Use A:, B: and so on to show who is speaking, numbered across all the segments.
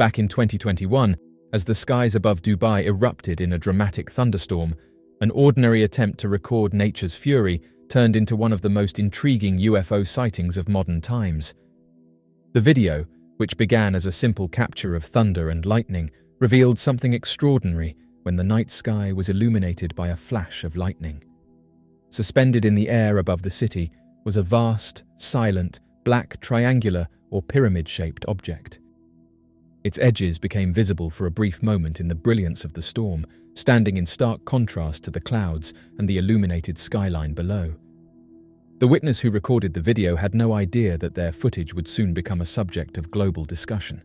A: Back in 2021, as the skies above Dubai erupted in a dramatic thunderstorm, an ordinary attempt to record nature's fury turned into one of the most intriguing UFO sightings of modern times. The video, which began as a simple capture of thunder and lightning, revealed something extraordinary when the night sky was illuminated by a flash of lightning. Suspended in the air above the city was a vast, silent, black triangular or pyramid-shaped object. Its edges became visible for a brief moment in the brilliance of the storm, standing in stark contrast to the clouds and the illuminated skyline below. The witness who recorded the video had no idea that their footage would soon become a subject of global discussion.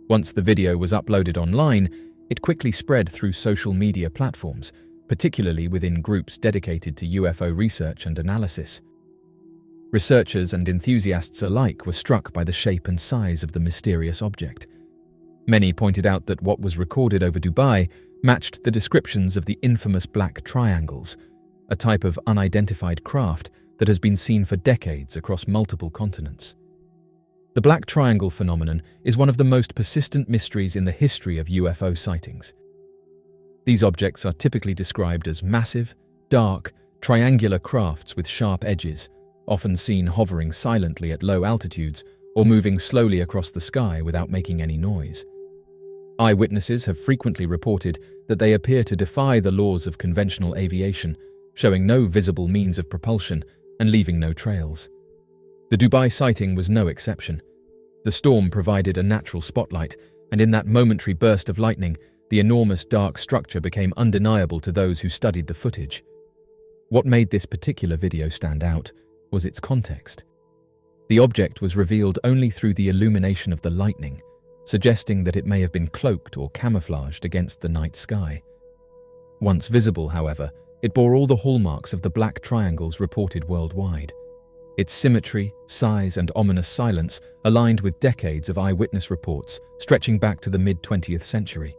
A: Once the video was uploaded online, it quickly spread through social media platforms, particularly within groups dedicated to UFO research and analysis. Researchers and enthusiasts alike were struck by the shape and size of the mysterious object. Many pointed out that what was recorded over Dubai matched the descriptions of the infamous black triangles, a type of unidentified craft that has been seen for decades across multiple continents. The black triangle phenomenon is one of the most persistent mysteries in the history of UFO sightings. These objects are typically described as massive, dark, triangular crafts with sharp edges, often seen hovering silently at low altitudes or moving slowly across the sky without making any noise. Eyewitnesses have frequently reported that they appear to defy the laws of conventional aviation, showing no visible means of propulsion and leaving no trails. The Dubai sighting was no exception. The storm provided a natural spotlight, and in that momentary burst of lightning, the enormous dark structure became undeniable to those who studied the footage. What made this particular video stand out was its context. The object was revealed only through the illumination of the lightning, suggesting that it may have been cloaked or camouflaged against the night sky. Once visible, however, it bore all the hallmarks of the black triangles reported worldwide. Its symmetry, size, and ominous silence aligned with decades of eyewitness reports stretching back to the mid-20th century.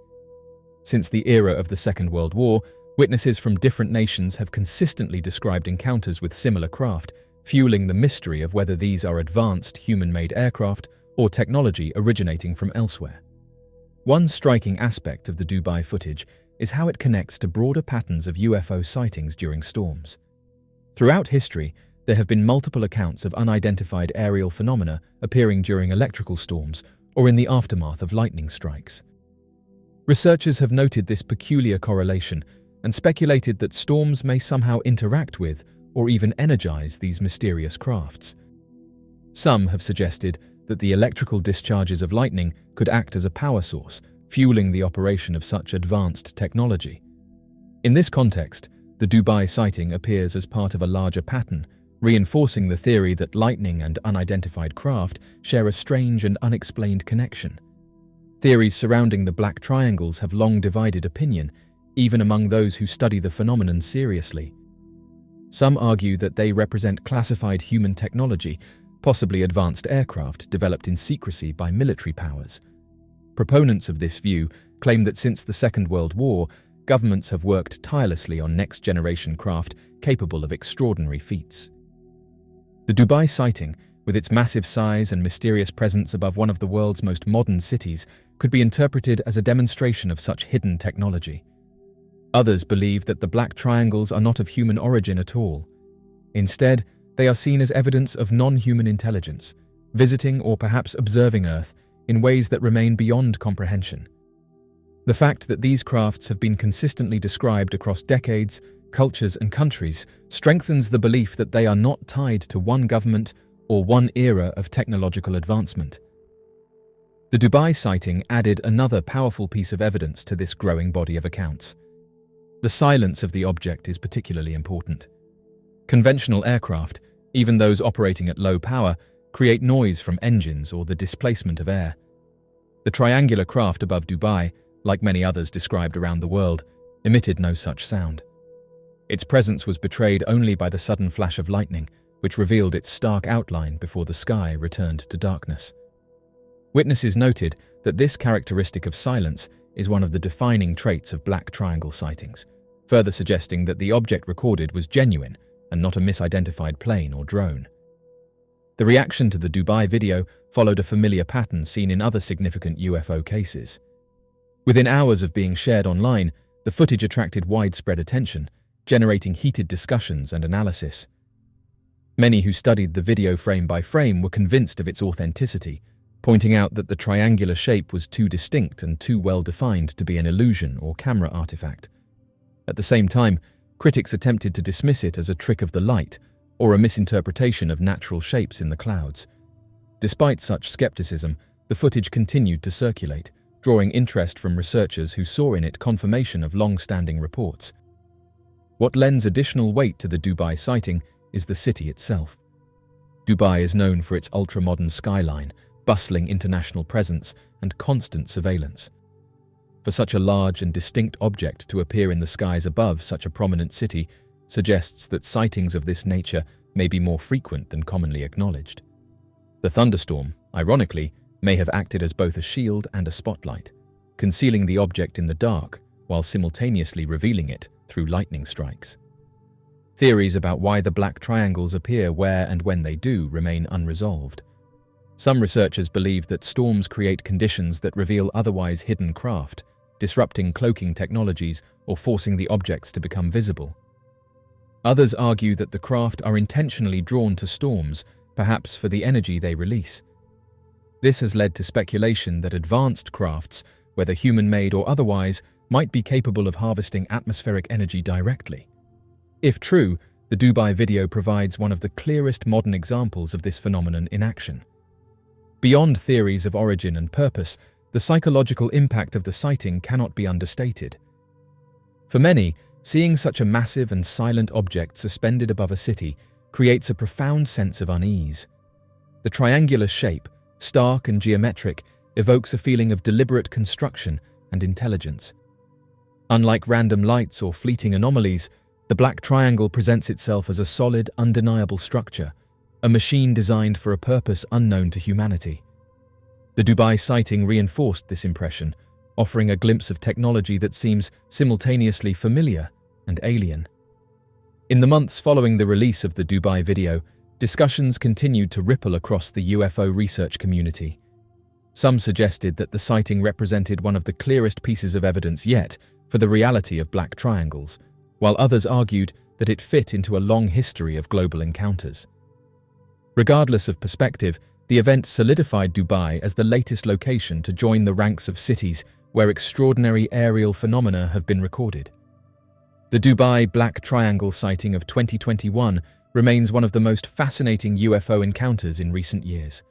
A: Since the era of the Second World War, witnesses from different nations have consistently described encounters with similar craft, fueling the mystery of whether these are advanced human-made aircraft or technology originating from elsewhere. One striking aspect of the Dubai footage is how it connects to broader patterns of UFO sightings during storms. Throughout history, there have been multiple accounts of unidentified aerial phenomena appearing during electrical storms or in the aftermath of lightning strikes. Researchers have noted this peculiar correlation and speculated that storms may somehow interact with or even energize these mysterious crafts. Some have suggested that the electrical discharges of lightning could act as a power source, fueling the operation of such advanced technology. In this context, the Dubai sighting appears as part of a larger pattern, reinforcing the theory that lightning and unidentified craft share a strange and unexplained connection. Theories surrounding the black triangles have long divided opinion, even among those who study the phenomenon seriously. Some argue that they represent classified human technology, possibly advanced aircraft developed in secrecy by military powers. Proponents of this view claim that since the Second World War, governments have worked tirelessly on next-generation craft capable of extraordinary feats. The Dubai sighting, with its massive size and mysterious presence above one of the world's most modern cities, could be interpreted as a demonstration of such hidden technology. Others believe that the black triangles are not of human origin at all. Instead, they are seen as evidence of non-human intelligence, visiting or perhaps observing Earth in ways that remain beyond comprehension. The fact that these crafts have been consistently described across decades, cultures, and countries strengthens the belief that they are not tied to one government or one era of technological advancement. The Dubai sighting added another powerful piece of evidence to this growing body of accounts. The silence of the object is particularly important. Conventional aircraft, even those operating at low power, create noise from engines or the displacement of air. The triangular craft above Dubai, like many others described around the world, emitted no such sound. Its presence was betrayed only by the sudden flash of lightning, which revealed its stark outline before the sky returned to darkness. Witnesses noted that this characteristic of silence is one of the defining traits of black triangle sightings, further suggesting that the object recorded was genuine and not a misidentified plane or drone. The reaction to the Dubai video followed a familiar pattern seen in other significant UFO cases. Within hours of being shared online, the footage attracted widespread attention, generating heated discussions and analysis. Many who studied the video frame by frame were convinced of its authenticity, pointing out that the triangular shape was too distinct and too well defined to be an illusion or camera artifact. At the same time, critics attempted to dismiss it as a trick of the light or a misinterpretation of natural shapes in the clouds. Despite such skepticism, the footage continued to circulate, drawing interest from researchers who saw in it confirmation of long-standing reports. What lends additional weight to the Dubai sighting is the city itself. Dubai is known for its ultra-modern skyline, bustling international presence, and constant surveillance. For such a large and distinct object to appear in the skies above such a prominent city suggests that sightings of this nature may be more frequent than commonly acknowledged. The thunderstorm, ironically, may have acted as both a shield and a spotlight, concealing the object in the dark while simultaneously revealing it through lightning strikes. Theories about why the black triangles appear where and when they do remain unresolved. Some researchers believe that storms create conditions that reveal otherwise hidden craft, disrupting cloaking technologies or forcing the objects to become visible. Others argue that the craft are intentionally drawn to storms, perhaps for the energy they release. This has led to speculation that advanced crafts, whether human-made or otherwise, might be capable of harvesting atmospheric energy directly. If true, the Dubai video provides one of the clearest modern examples of this phenomenon in action. Beyond theories of origin and purpose, the psychological impact of the sighting cannot be understated. For many, seeing such a massive and silent object suspended above a city creates a profound sense of unease. The triangular shape, stark and geometric, evokes a feeling of deliberate construction and intelligence. Unlike random lights or fleeting anomalies, the black triangle presents itself as a solid, undeniable structure, a machine designed for a purpose unknown to humanity. The Dubai sighting reinforced this impression, offering a glimpse of technology that seems simultaneously familiar and alien. In the months following the release of the Dubai video, discussions continued to ripple across the UFO research community. Some suggested that the sighting represented one of the clearest pieces of evidence yet for the reality of black triangles, while others argued that it fit into a long history of global encounters. Regardless of perspective, the event solidified Dubai as the latest location to join the ranks of cities where extraordinary aerial phenomena have been recorded. The Dubai Black Triangle sighting of 2021 remains one of the most fascinating UFO encounters in recent years.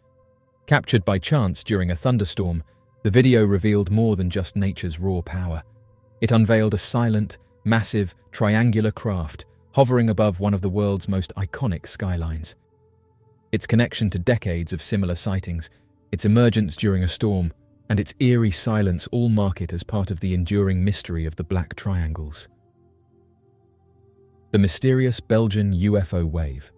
A: Captured by chance during a thunderstorm, the video revealed more than just nature's raw power. It unveiled a silent, massive, triangular craft hovering above one of the world's most iconic skylines. Its connection to decades of similar sightings, its emergence during a storm, and its eerie silence all mark it as part of the enduring mystery of the Black Triangles. The mysterious Belgian UFO wave.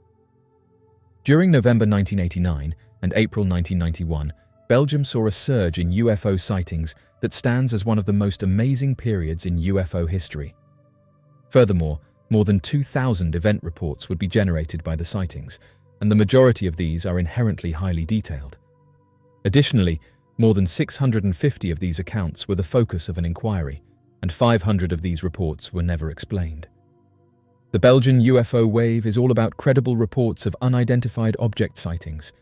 A: During November 1989 and April 1991, Belgium saw a surge in UFO sightings that stands as one of the most amazing periods in UFO history. Furthermore, more than 2,000 event reports would be generated by the sightings, and the majority of these are inherently highly detailed. Additionally, more than 650 of these accounts were the focus of an inquiry, and 500 of these reports were never explained. The Belgian UFO wave is all about credible reports of unidentified object sightings.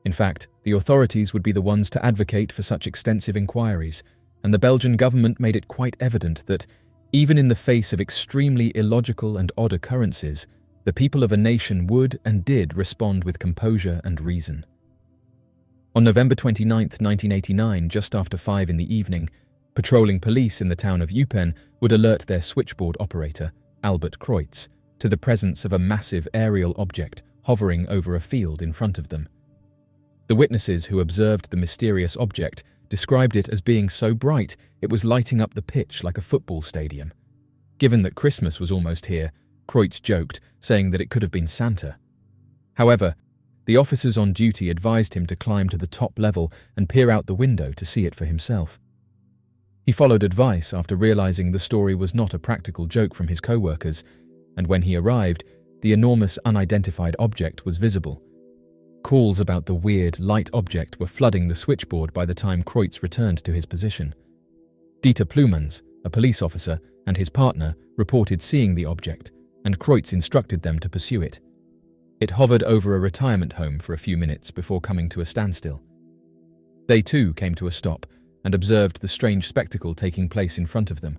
A: In fact, the authorities would be the ones to advocate for such extensive inquiries, and the Belgian government made it quite evident that, even in the face of extremely illogical and odd occurrences, the people of a nation would and did respond with composure and reason. On November 29, 1989, just after 5 in the evening, patrolling police in the town of Eupen would alert their switchboard operator, Albert Kreutz, to the presence of a massive aerial object hovering over a field in front of them. The witnesses who observed the mysterious object described it as being so bright it was lighting up the pitch like a football stadium. Given that Christmas was almost here, Kreutz joked, saying that it could have been Santa. However, the officers on duty advised him to climb to the top level and peer out the window to see it for himself. He followed advice after realizing the story was not a practical joke from his co-workers, and when he arrived, the enormous unidentified object was visible. Calls about the weird, light object were flooding the switchboard by the time Kreutz returned to his position. Dieter Plumans, a police officer, and his partner reported seeing the object, and Kreutz instructed them to pursue it. It hovered over a retirement home for a few minutes before coming to a standstill. They too came to a stop and observed the strange spectacle taking place in front of them,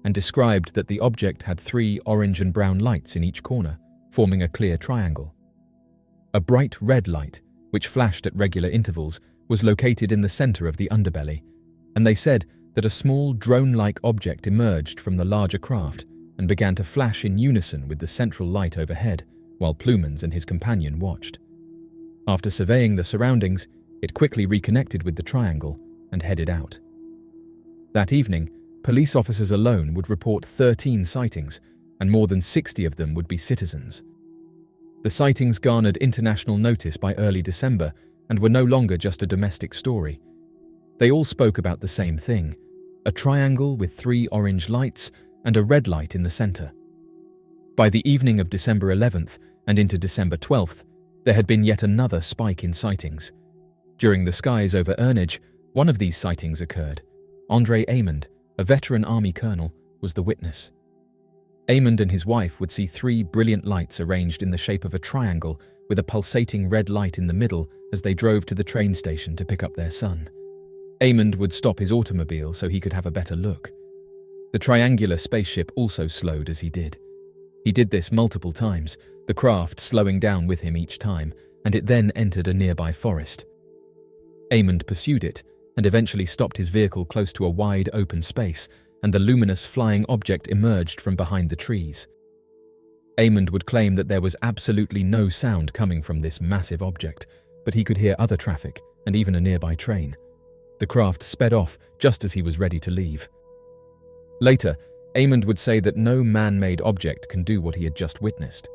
A: and described that the object had 3 orange and brown lights in each corner, forming a clear triangle. A bright red light, which flashed at regular intervals, was located in the center of the underbelly, and they said that a small drone-like object emerged from the larger craft and began to flash in unison with the central light overhead, while Plumans and his companion watched. After surveying the surroundings, it quickly reconnected with the triangle and headed out. That evening, police officers alone would report 13 sightings, and more than 60 of them would be citizens. The sightings garnered international notice by early December and were no longer just a domestic story. They all spoke about the same thing: a triangle with 3 orange lights and a red light in the center. By the evening of December 11th and into December 12th, there had been yet another spike in sightings. During the skies over Ernige, one of these sightings occurred. André Amond, a veteran army colonel, was the witness. Amond and his wife would see 3 brilliant lights arranged in the shape of a triangle with a pulsating red light in the middle as they drove to the train station to pick up their son. Amond would stop his automobile so he could have a better look. The triangular spaceship also slowed as he did. He did this multiple times, the craft slowing down with him each time, and it then entered a nearby forest. Amond pursued it and eventually stopped his vehicle close to a wide open space, and the luminous flying object emerged from behind the trees. Amond would claim that there was absolutely no sound coming from this massive object, but he could hear other traffic and even a nearby train. The craft sped off just as he was ready to leave. Later, Amond would say that no man-made object can do what he had just witnessed.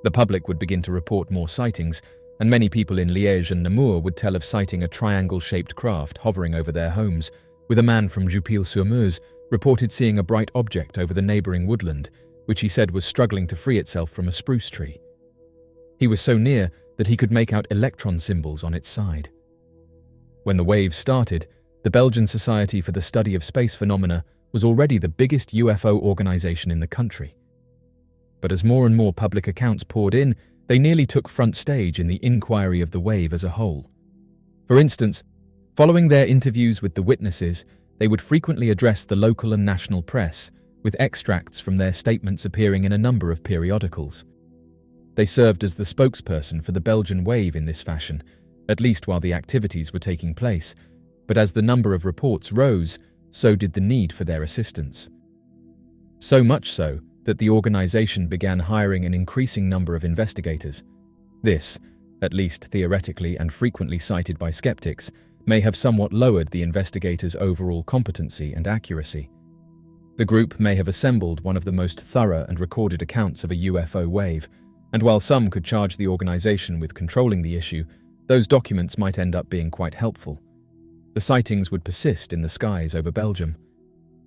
A: The public would begin to report more sightings, and many people in Liège and Namur would tell of sighting a triangle-shaped craft hovering over their homes, with a man from Goupil-sur-Meuse reported seeing a bright object over the neighboring woodland, which he said was struggling to free itself from a spruce tree. He was so near that he could make out electron symbols on its side. When the waves started, the Belgian Society for the Study of Space Phenomena was already the biggest UFO organization in the country. But as more and more public accounts poured in, they nearly took front stage in the inquiry of the wave as a whole. For instance, following their interviews with the witnesses, they would frequently address the local and national press, with extracts from their statements appearing in a number of periodicals. They served as the spokesperson for the Belgian wave in this fashion, at least while the activities were taking place, but as the number of reports rose, so did the need for their assistance. So much so that the organization began hiring an increasing number of investigators. This, at least theoretically and frequently cited by skeptics, may have somewhat lowered the investigators' overall competency and accuracy. The group may have assembled one of the most thorough and recorded accounts of a UFO wave, and while some could charge the organization with controlling the issue, those documents might end up being quite helpful. The sightings would persist in the skies over Belgium.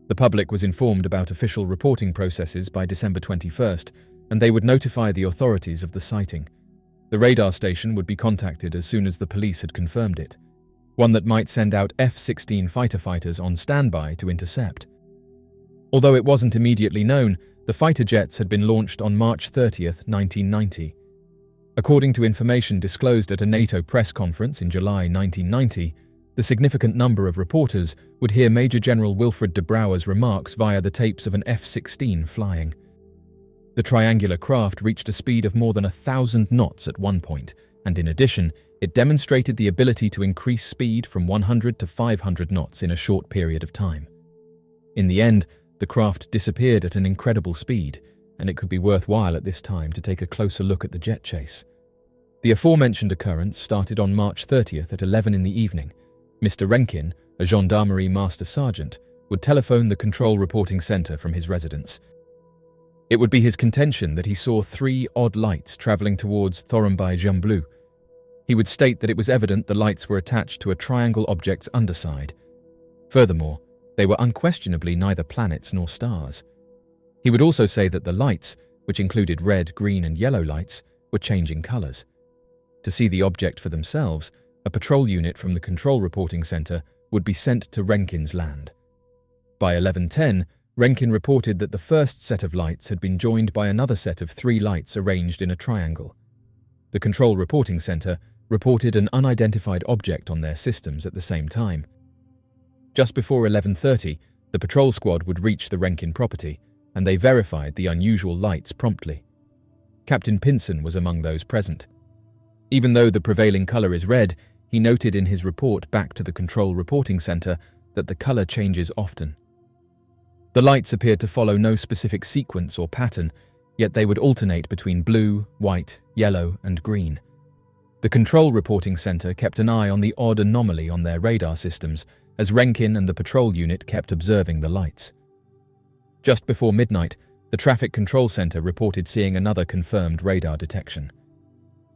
A: The public was informed about official reporting processes by December 21st, and they would notify the authorities of the sighting. The radar station would be contacted as soon as the police had confirmed it, one that might send out F-16 fighter fighters on standby to intercept. Although it wasn't immediately known, the fighter jets had been launched on March 30th, 1990. According to information disclosed at a NATO press conference in July 1990, the significant number of reporters would hear Major General Wilfred de Brouwer's remarks via the tapes of an F-16 flying. The triangular craft reached a speed of more than 1,000 knots at one point, and in addition, it demonstrated the ability to increase speed from 100 to 500 knots in a short period of time. In the end, the craft disappeared at an incredible speed, and it could be worthwhile at this time to take a closer look at the jet chase. The aforementioned occurrence started on March 30th at 11 in the evening. Mr. Renkin, a gendarmerie master sergeant, would telephone the control reporting center from his residence. It would be his contention that he saw 3 odd lights traveling towards Thorenby-Jumblu. He would state that it was evident the lights were attached to a triangle object's underside. Furthermore, they were unquestionably neither planets nor stars. He would also say that the lights, which included red, green, and yellow lights, were changing colors. To see the object for themselves, a patrol unit from the control reporting center would be sent to Renkin's land. By 11:10, Renkin reported that the first set of lights had been joined by another set of 3 lights arranged in a triangle. The control reporting center reported an unidentified object on their systems at the same time. Just before 11:30, the patrol squad would reach the Renkin property, and they verified the unusual lights promptly. Captain Pinson was among those present. Even though the prevailing color is red, he noted in his report back to the control reporting center that the color changes often. The lights appeared to follow no specific sequence or pattern, yet they would alternate between blue, white, yellow, and green. The control reporting center kept an eye on the odd anomaly on their radar systems as Renkin and the patrol unit kept observing the lights. Just before midnight, the traffic control center reported seeing another confirmed radar detection.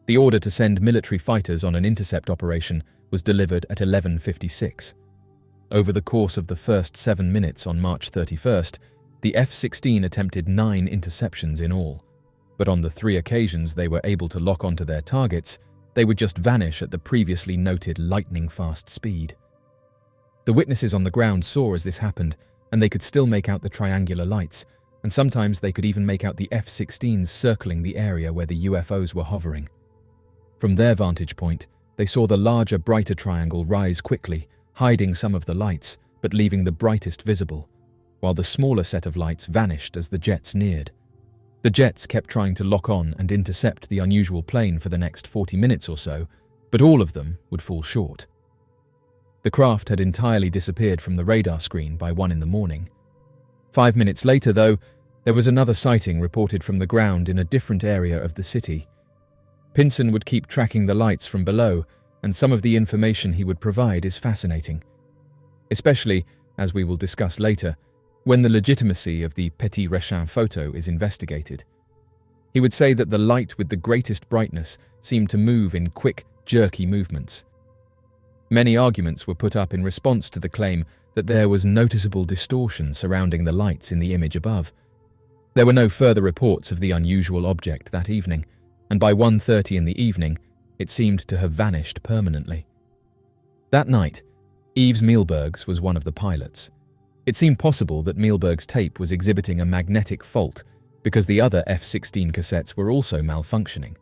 A: The order to send military fighters on an intercept operation was delivered at 11:56. Over the course of the first 7 minutes on March 31st, the F-16 attempted 9 interceptions in all, but on the 3 occasions they were able to lock onto their targets, they would just vanish at the previously noted lightning-fast speed. The witnesses on the ground saw as this happened, and they could still make out the triangular lights, and sometimes they could even make out the F-16s circling the area where the UFOs were hovering. From their vantage point, they saw the larger, brighter triangle rise quickly, hiding some of the lights, but leaving the brightest visible, while the smaller set of lights vanished as the jets neared. The jets kept trying to lock on and intercept the unusual plane for the next 40 minutes or so, but all of them would fall short. The craft had entirely disappeared from the radar screen by 1 in the morning. 5 minutes later, though, there was another sighting reported from the ground in a different area of the city. Pinson would keep tracking the lights from below, and some of the information he would provide is fascinating. Especially, as we will discuss later, when the legitimacy of the Petit Rechin photo is investigated. He would say that the light with the greatest brightness seemed to move in quick, jerky movements. Many arguments were put up in response to the claim that there was noticeable distortion surrounding the lights in the image above. There were no further reports of the unusual object that evening, and by 1:30 in the evening, it seemed to have vanished permanently. That night, Yves Meilbergs was one of the pilots. It seemed possible that Meilberg's tape was exhibiting a magnetic fault because the other F-16 cassettes were also malfunctioning.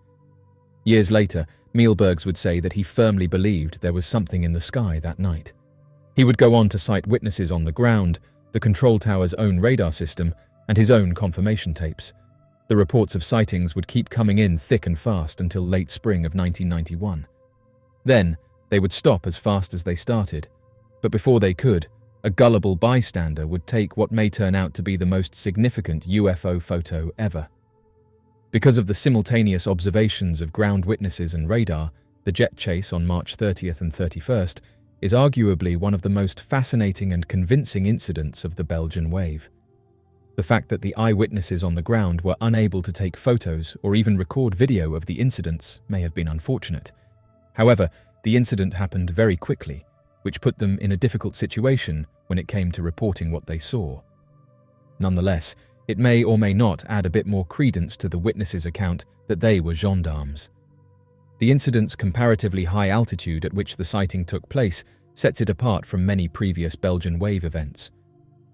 A: Years later, Meilbergs would say that he firmly believed there was something in the sky that night. He would go on to cite witnesses on the ground, the control tower's own radar system, and his own confirmation tapes. The reports of sightings would keep coming in thick and fast until late spring of 1991. Then, they would stop as fast as they started, but before they could, a gullible bystander would take what may turn out to be the most significant UFO photo ever. Because of the simultaneous observations of ground witnesses and radar, the jet chase on March 30th and 31st is arguably one of the most fascinating and convincing incidents of the Belgian wave. The fact that the eyewitnesses on the ground were unable to take photos or even record video of the incidents may have been unfortunate. However, the incident happened very quickly, which put them in a difficult situation when it came to reporting what they saw. Nonetheless, it may or may not add a bit more credence to the witnesses' account that they were gendarmes. The incident's comparatively high altitude at which the sighting took place sets it apart from many previous Belgian wave events.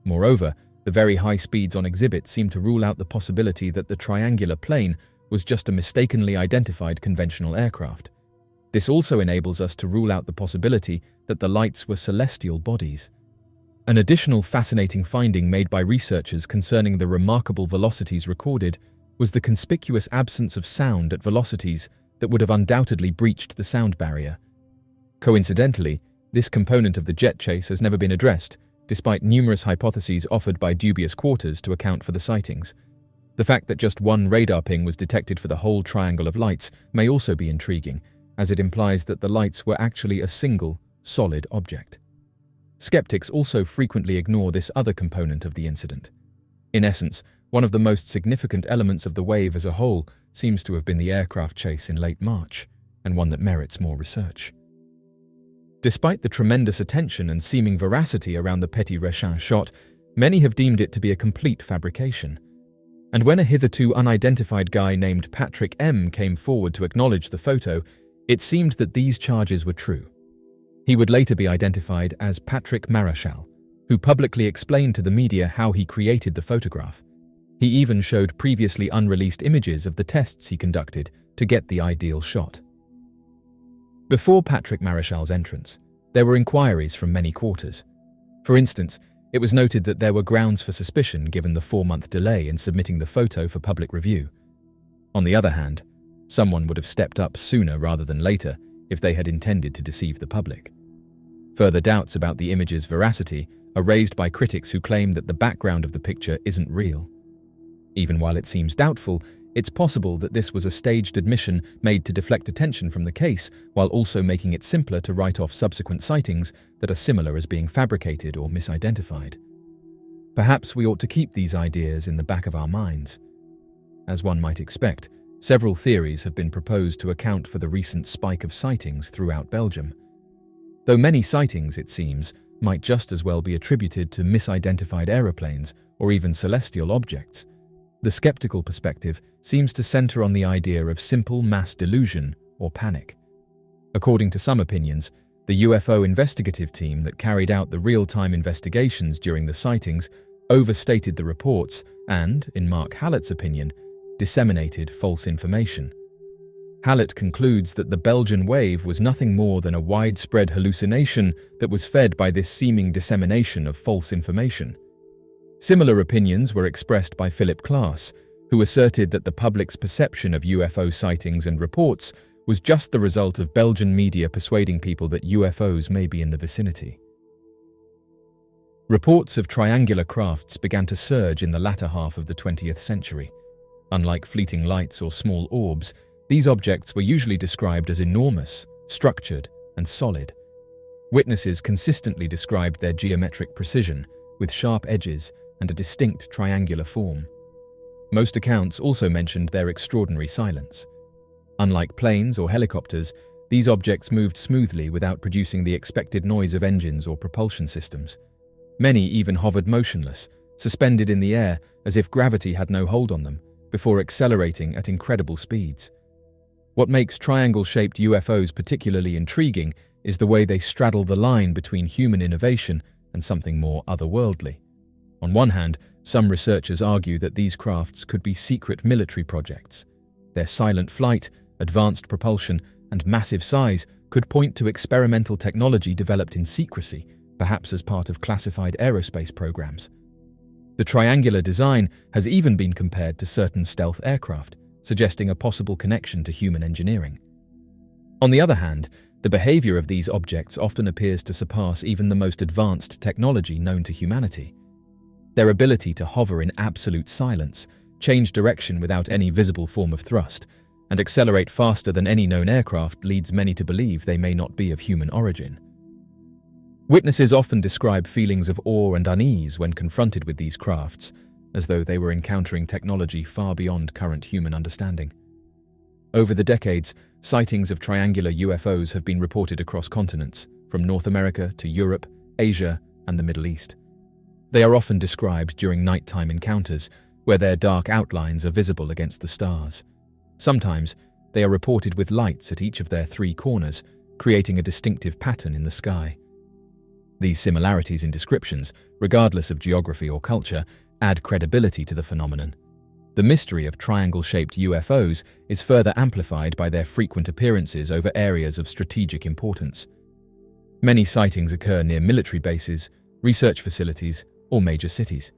A: Moreover, the very high speeds on exhibit seem to rule out the possibility that the triangular plane was just a mistakenly identified conventional aircraft. This also enables us to rule out the possibility that the lights were celestial bodies. An additional fascinating finding made by researchers concerning the remarkable velocities recorded was the conspicuous absence of sound at velocities that would have undoubtedly breached the sound barrier. Coincidentally, this component of the jet chase has never been addressed, despite numerous hypotheses offered by dubious quarters to account for the sightings. The fact that just one radar ping was detected for the whole triangle of lights may also be intriguing, as it implies that the lights were actually a single, solid object. Skeptics also frequently ignore this other component of the incident. In essence, one of the most significant elements of the wave as a whole seems to have been the aircraft chase in late March, and one that merits more research. Despite the tremendous attention and seeming veracity around the Petit Rechin shot, many have deemed it to be a complete fabrication. And when a hitherto unidentified guy named Patrick M. came forward to acknowledge the photo, It seemed that these charges were true. He would later be identified as Patrick Marichal, who publicly explained to the media how he created the photograph. He even showed previously unreleased images of the tests he conducted to get the ideal shot. Before Patrick Marichal's entrance, there were inquiries from many quarters. For instance, it was noted that there were grounds for suspicion given the 4-month delay in submitting the photo for public review. On the other hand, someone would have stepped up sooner rather than later if they had intended to deceive the public. Further doubts about the image's veracity are raised by critics who claim that the background of the picture isn't real. Even while it seems doubtful, it's possible that this was a staged admission made to deflect attention from the case while also making it simpler to write off subsequent sightings that are similar as being fabricated or misidentified. Perhaps we ought to keep these ideas in the back of our minds. As one might expect, several theories have been proposed to account for the recent spike of sightings throughout Belgium. Though many sightings, it seems, might just as well be attributed to misidentified aeroplanes or even celestial objects, the skeptical perspective seems to center on the idea of simple mass delusion or panic. According to some opinions, the UFO investigative team that carried out the real-time investigations during the sightings overstated the reports and, in Mark Hallett's opinion, disseminated false information. Hallett concludes that the Belgian wave was nothing more than a widespread hallucination that was fed by this seeming dissemination of false information. Similar opinions were expressed by Philip Klaas, who asserted that the public's perception of UFO sightings and reports was just the result of Belgian media persuading people that UFOs may be in the vicinity. Reports of triangular crafts began to surge in the latter half of the 20th century. Unlike fleeting lights or small orbs, these objects were usually described as enormous, structured, and solid. Witnesses consistently described their geometric precision, with sharp edges and a distinct triangular form. Most accounts also mentioned their extraordinary silence. Unlike planes or helicopters, these objects moved smoothly without producing the expected noise of engines or propulsion systems. Many even hovered motionless, suspended in the air as if gravity had no hold on them, before accelerating at incredible speeds. What makes triangle-shaped UFOs particularly intriguing is the way they straddle the line between human innovation and something more otherworldly. On one hand, some researchers argue that these crafts could be secret military projects. Their silent flight, advanced propulsion, and massive size could point to experimental technology developed in secrecy, perhaps as part of classified aerospace programs. The triangular design has even been compared to certain stealth aircraft, suggesting a possible connection to human engineering. On the other hand, the behavior of these objects often appears to surpass even the most advanced technology known to humanity. Their ability to hover in absolute silence, change direction without any visible form of thrust, and accelerate faster than any known aircraft leads many to believe they may not be of human origin. Witnesses often describe feelings of awe and unease when confronted with these crafts, as though they were encountering technology far beyond current human understanding. Over the decades, sightings of triangular UFOs have been reported across continents, from North America to Europe, Asia, and the Middle East. They are often described during nighttime encounters, where their dark outlines are visible against the stars. Sometimes, they are reported with lights at each of their 3 corners, creating a distinctive pattern in the sky. These similarities in descriptions, regardless of geography or culture, add credibility to the phenomenon. The mystery of triangle-shaped UFOs is further amplified by their frequent appearances over areas of strategic importance. Many sightings occur near military bases, research facilities, or major cities.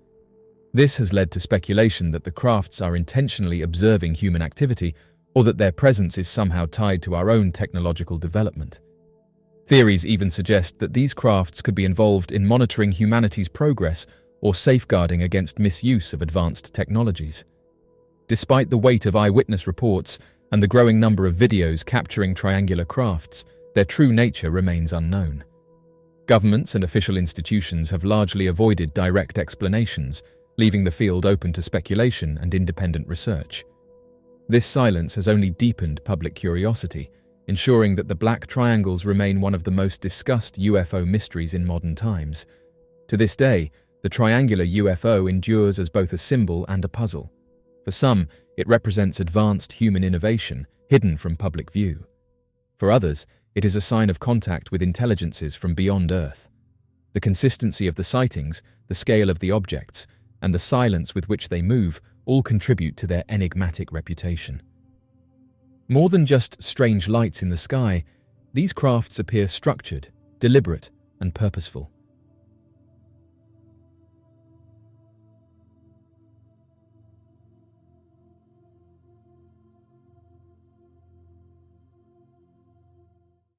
A: This has led to speculation that the crafts are intentionally observing human activity or that their presence is somehow tied to our own technological development. Theories even suggest that these crafts could be involved in monitoring humanity's progress or safeguarding against misuse of advanced technologies. Despite the weight of eyewitness reports and the growing number of videos capturing triangular crafts, their true nature remains unknown. Governments and official institutions have largely avoided direct explanations, leaving the field open to speculation and independent research. This silence has only deepened public curiosity, ensuring that the black triangles remain one of the most discussed UFO mysteries in modern times. To this day, the triangular UFO endures as both a symbol and a puzzle. For some, it represents advanced human innovation hidden from public view. For others, it is a sign of contact with intelligences from beyond Earth. The consistency of the sightings, the scale of the objects, and the silence with which they move all contribute to their enigmatic reputation. More than just strange lights in the sky, these crafts appear structured, deliberate, and purposeful.